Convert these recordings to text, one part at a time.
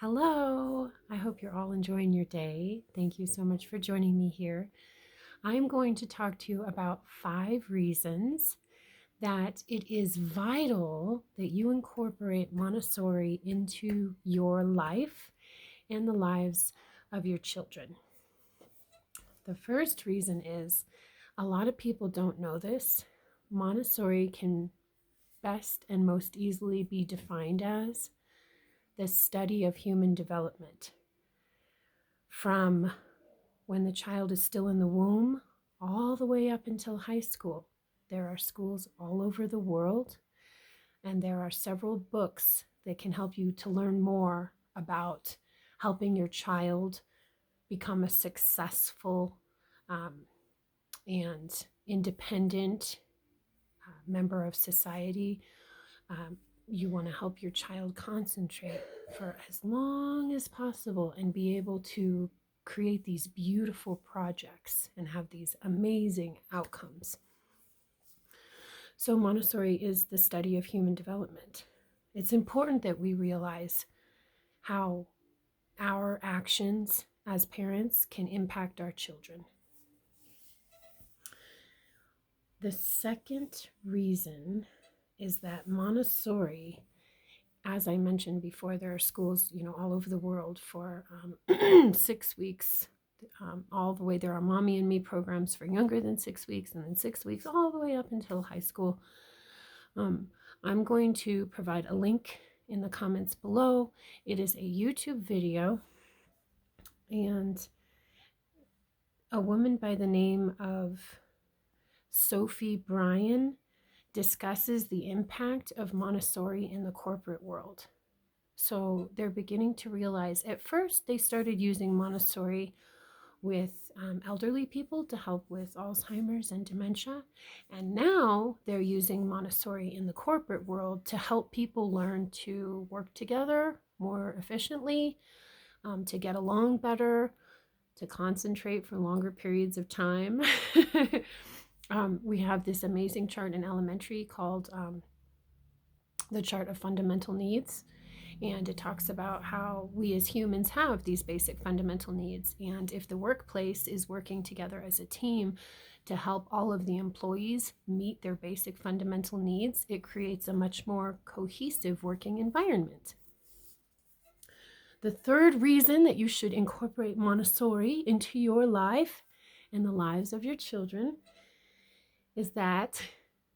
Hello, I hope you're all enjoying your day. Thank you so much for joining me here. I'm going to talk to you about 5 reasons that it is vital that you incorporate Montessori into your life and the lives of your children. The first reason is a lot of people don't know this. Montessori can best and most easily be defined as the study of human development from when the child is still in the womb all the way up until high school. There are schools all over the world, and there are several books that can help you to learn more about helping your child become a successful and independent member of society. You want to help your child concentrate for as long as possible and be able to create these beautiful projects and have these amazing outcomes. So Montessori is the study of human development. It's important that we realize how our actions as parents can impact our children. The second reason is that Montessori, as I mentioned before, there are schools, all over the world for 6 weeks, all the way. There are Mommy and Me programs for younger than 6 weeks, and then 6 weeks all the way up until high school. I'm going to provide a link in the comments below. It is a YouTube video, and a woman by the name of Sophie Bryan discusses the impact of Montessori in the corporate world. So they're beginning to realize, at first they started using Montessori with elderly people to help with Alzheimer's and dementia. And now they're using Montessori in the corporate world to help people learn to work together more efficiently, to get along better, to concentrate for longer periods of time. We have this amazing chart in elementary called the chart of fundamental needs. And it talks about how we as humans have these basic fundamental needs. And if the workplace is working together as a team to help all of the employees meet their basic fundamental needs, it creates a much more cohesive working environment. The third reason that you should incorporate Montessori into your life and the lives of your children is that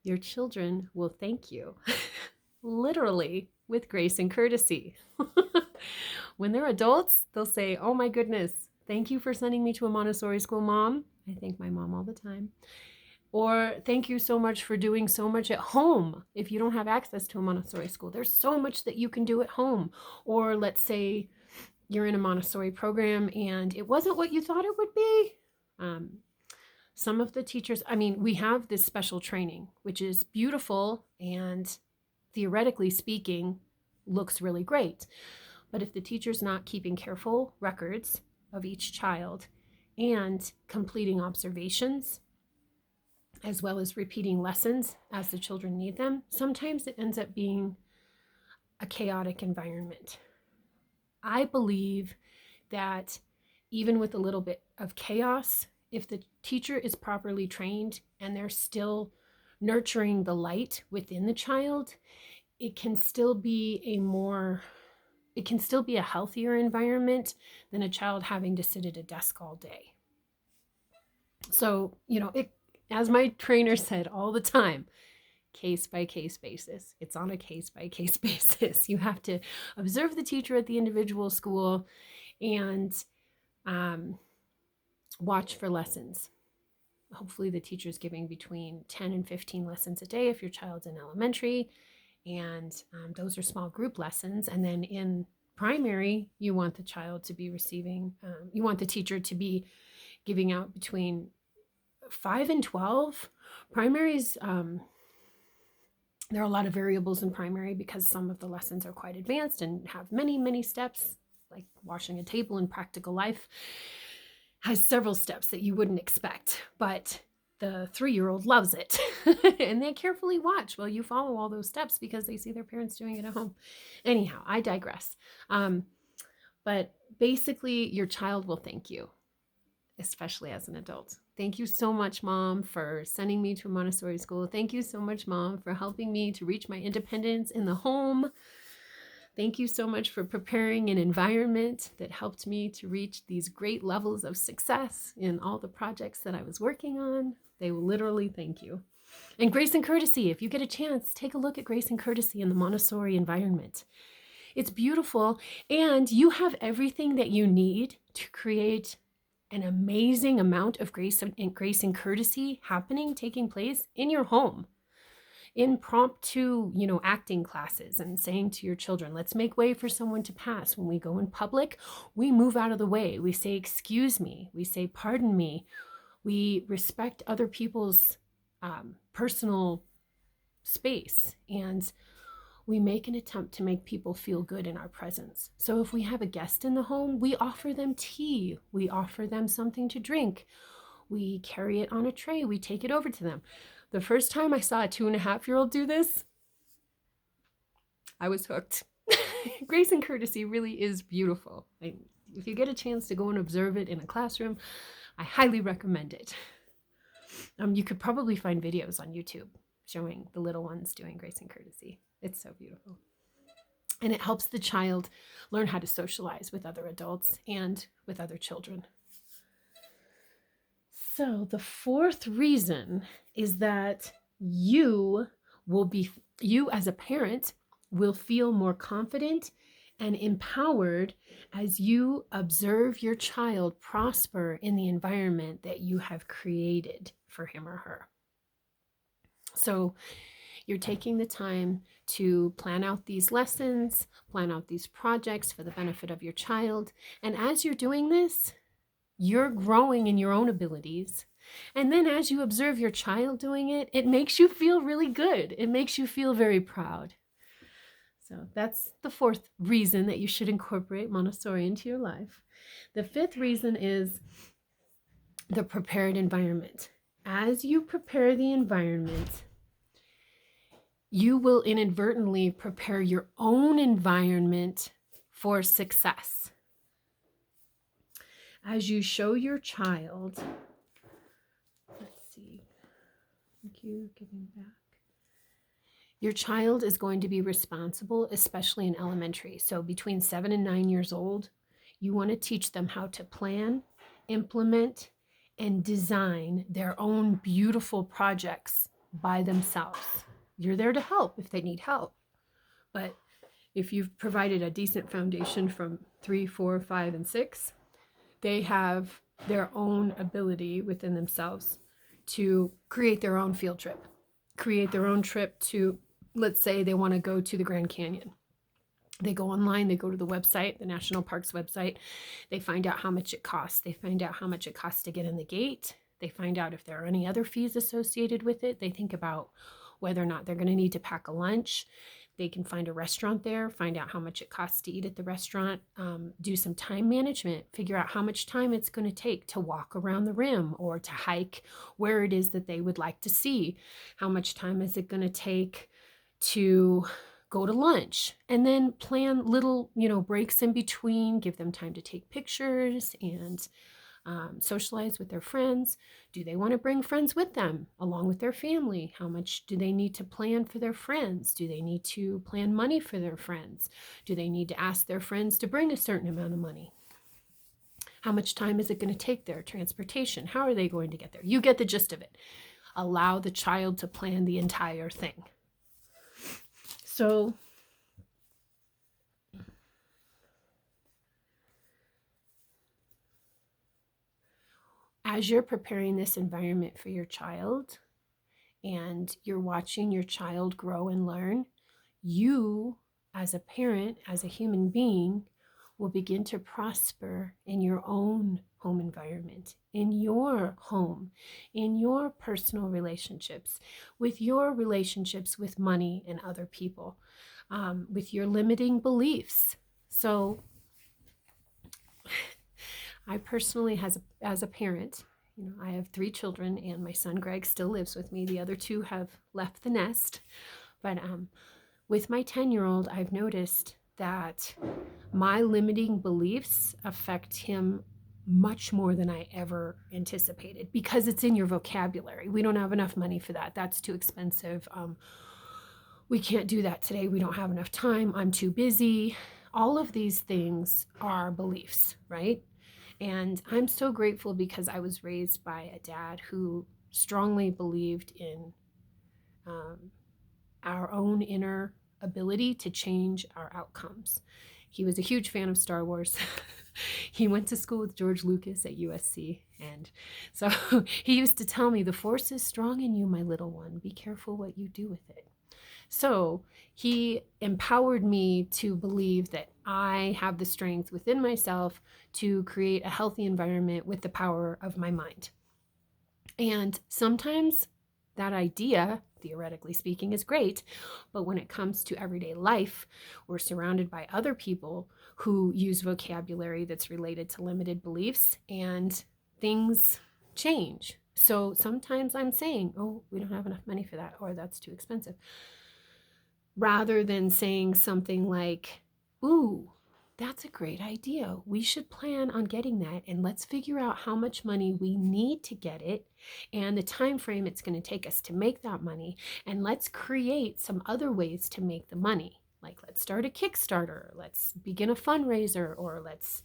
your children will thank you, literally, with grace and courtesy. When they're adults, they'll say, "Oh my goodness, thank you for sending me to a Montessori school, Mom." I thank my mom all the time. Or, "Thank you so much for doing so much at home." If you don't have access to a Montessori school, there's so much that you can do at home. Or let's say you're in a Montessori program and it wasn't what you thought it would be. Some of the teachers, we have this special training, which is beautiful and theoretically speaking, looks really great. But if the teacher's not keeping careful records of each child and completing observations, as well as repeating lessons as the children need them, sometimes it ends up being a chaotic environment. I believe that even with a little bit of chaos, if the teacher is properly trained and they're still nurturing the light within the child, it can still be a healthier environment than a child having to sit at a desk all day. So, as my trainer said all the time, case by case basis. It's on a case by case basis. You have to observe the teacher at the individual school and watch for lessons. Hopefully the teacher's giving between 10 and 15 lessons a day if your child's in elementary, and those are small group lessons. And then in primary, you want the child to be you want the teacher to be giving out between 5 and 12. Primaries, there are a lot of variables in primary because some of the lessons are quite advanced and have many, many steps, like washing a table in practical life has several steps that you wouldn't expect, but the 3-year-old loves it. And they carefully watch while you follow all those steps because they see their parents doing it at home. Anyhow, I digress. But basically, your child will thank you, especially as an adult. Thank you so much, Mom, for sending me to a Montessori school. Thank you so much, Mom, for helping me to reach my independence in the home. Thank you so much for preparing an environment that helped me to reach these great levels of success in all the projects that I was working on. They will literally thank you. And grace and courtesy, if you get a chance, take a look at grace and courtesy in the Montessori environment. It's beautiful, and you have everything that you need to create an amazing amount of grace and courtesy taking place in your home. Impromptu, acting classes and saying to your children, let's make way for someone to pass. When we go in public, we move out of the way. We say, excuse me. We say, pardon me. We respect other people's personal space, and we make an attempt to make people feel good in our presence. So if we have a guest in the home, we offer them tea. We offer them something to drink. We carry it on a tray. We take it over to them. The first time I saw a 2.5-year-old do this, I was hooked. Grace and courtesy really is beautiful. If you get a chance to go and observe it in a classroom, I highly recommend it. You could probably find videos on YouTube showing the little ones doing grace and courtesy. It's so beautiful. And it helps the child learn how to socialize with other adults and with other children. So the fourth reason is that you as a parent will feel more confident and empowered as you observe your child prosper in the environment that you have created for him or her. So you're taking the time to plan out these lessons, plan out these projects for the benefit of your child. And as you're doing this, you're growing in your own abilities. And then as you observe your child doing it, it makes you feel really good. It makes you feel very proud. So that's the fourth reason that you should incorporate Montessori into your life. The fifth reason is the prepared environment. As you prepare the environment, you will inadvertently prepare your own environment for success. As you show your child, let's see, thank you, giving back. Your child is going to be responsible, especially in elementary. So between 7 and 9 years old, you want to teach them how to plan, implement, and design their own beautiful projects by themselves. You're there to help if they need help. But if you've provided a decent foundation from 3, 4, 5, and 6, they have their own ability within themselves to create their own field trip, create their own trip to, let's say they want to go to the Grand Canyon. They go online, they go to the website, the National Parks website. They find out how much it costs. They find out how much it costs to get in the gate. They find out if there are any other fees associated with it. They think about whether or not they're going to need to pack a lunch. They can find a restaurant there, find out how much it costs to eat at the restaurant, do some time management, figure out how much time it's going to take to walk around the rim or to hike where it is that they would like to see. How much time is it going to take to go to lunch, and then plan little, breaks in between, give them time to take pictures and socialize with their friends. Do they want to bring friends with them along with their family? How much do they need to plan for their friends? Do they need to plan money for their friends? Do they need to ask their friends to bring a certain amount of money? How much time is it going to take there? Transportation. How are they going to get there? You get the gist of it. Allow the child to plan the entire thing. So as you're preparing this environment for your child and you're watching your child grow and learn, you as a parent, as a human being, will begin to prosper in your own home environment, in your home, in your personal relationships, with your relationships with money and other people, with your limiting beliefs. So I personally, as a parent, I have 3 children, and my son Greg still lives with me. The other 2 have left the nest. But with my 10-year-old, I've noticed that my limiting beliefs affect him much more than I ever anticipated, because it's in your vocabulary. We don't have enough money for that. That's too expensive. We can't do that today. We don't have enough time. I'm too busy. All of these things are beliefs, right? And I'm so grateful because I was raised by a dad who strongly believed in our own inner ability to change our outcomes. He was a huge fan of Star Wars. He went to school with George Lucas at USC. And so he used to tell me, the force is strong in you, my little one. Be careful what you do with it. So he empowered me to believe that I have the strength within myself to create a healthy environment with the power of my mind. And sometimes that idea, theoretically speaking, is great, but when it comes to everyday life, we're surrounded by other people who use vocabulary that's related to limited beliefs, and things change. So sometimes I'm saying, oh, we don't have enough money for that, or that's too expensive, rather than saying something like, ooh, that's a great idea. We should plan on getting that, and let's figure out how much money we need to get it and the time frame it's going to take us to make that money, and let's create some other ways to make the money. Like, let's start a Kickstarter, let's begin a fundraiser, or let's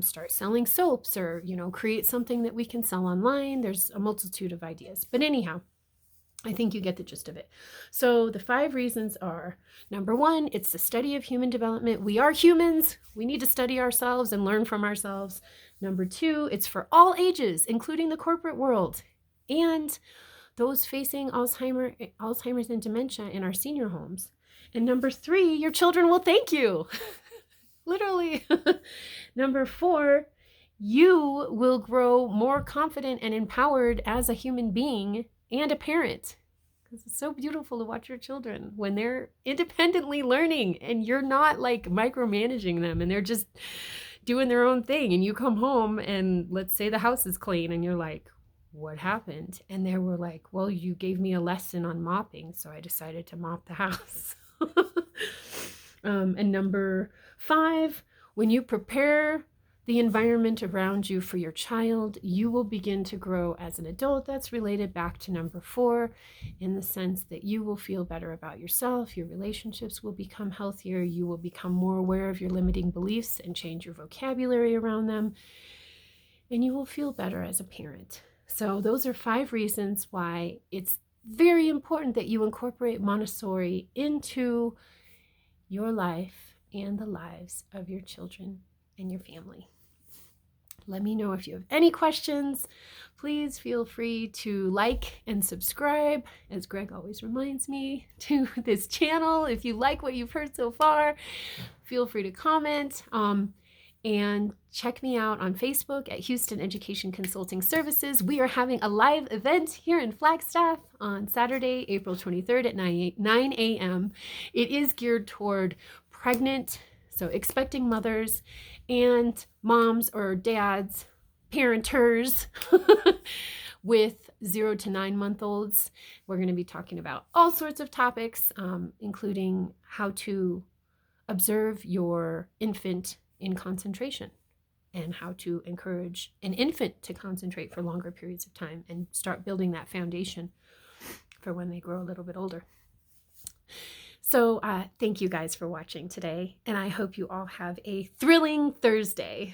start selling soaps, or create something that we can sell online. There's a multitude of ideas, but anyhow, I think you get the gist of it. So the 5 reasons are, number 1, it's the study of human development. We are humans. We need to study ourselves and learn from ourselves. Number 2, it's for all ages, including the corporate world and those facing Alzheimer's and dementia in our senior homes. And number 3, your children will thank you. Literally. Number 4, you will grow more confident and empowered as a human being and a parent, because it's so beautiful to watch your children when they're independently learning and you're not like micromanaging them and they're just doing their own thing, and you come home and let's say the house is clean and you're like, what happened? And they were like, well, you gave me a lesson on mopping, so I decided to mop the house. And number 5, when you prepare the environment around you for your child, you will begin to grow as an adult. That's related back to number 4, in the sense that you will feel better about yourself, your relationships will become healthier, you will become more aware of your limiting beliefs and change your vocabulary around them, and you will feel better as a parent. So those are 5 reasons why it's very important that you incorporate Montessori into your life and the lives of your children and your family. Let me know if you have any questions. Please feel free to like and subscribe, as Greg always reminds me, to this channel. If you like what you've heard so far, feel free to comment. And check me out on Facebook at Houston Education Consulting Services. We are having a live event here in Flagstaff on Saturday, April 23rd at 9 a.m. It is geared toward pregnant, so expecting mothers and moms or dads, parenters with 0 to 9 month olds. We're going to be talking about all sorts of topics, including how to observe your infant in concentration and how to encourage an infant to concentrate for longer periods of time and start building that foundation for when they grow a little bit older. So thank you guys for watching today, and I hope you all have a thrilling Thursday.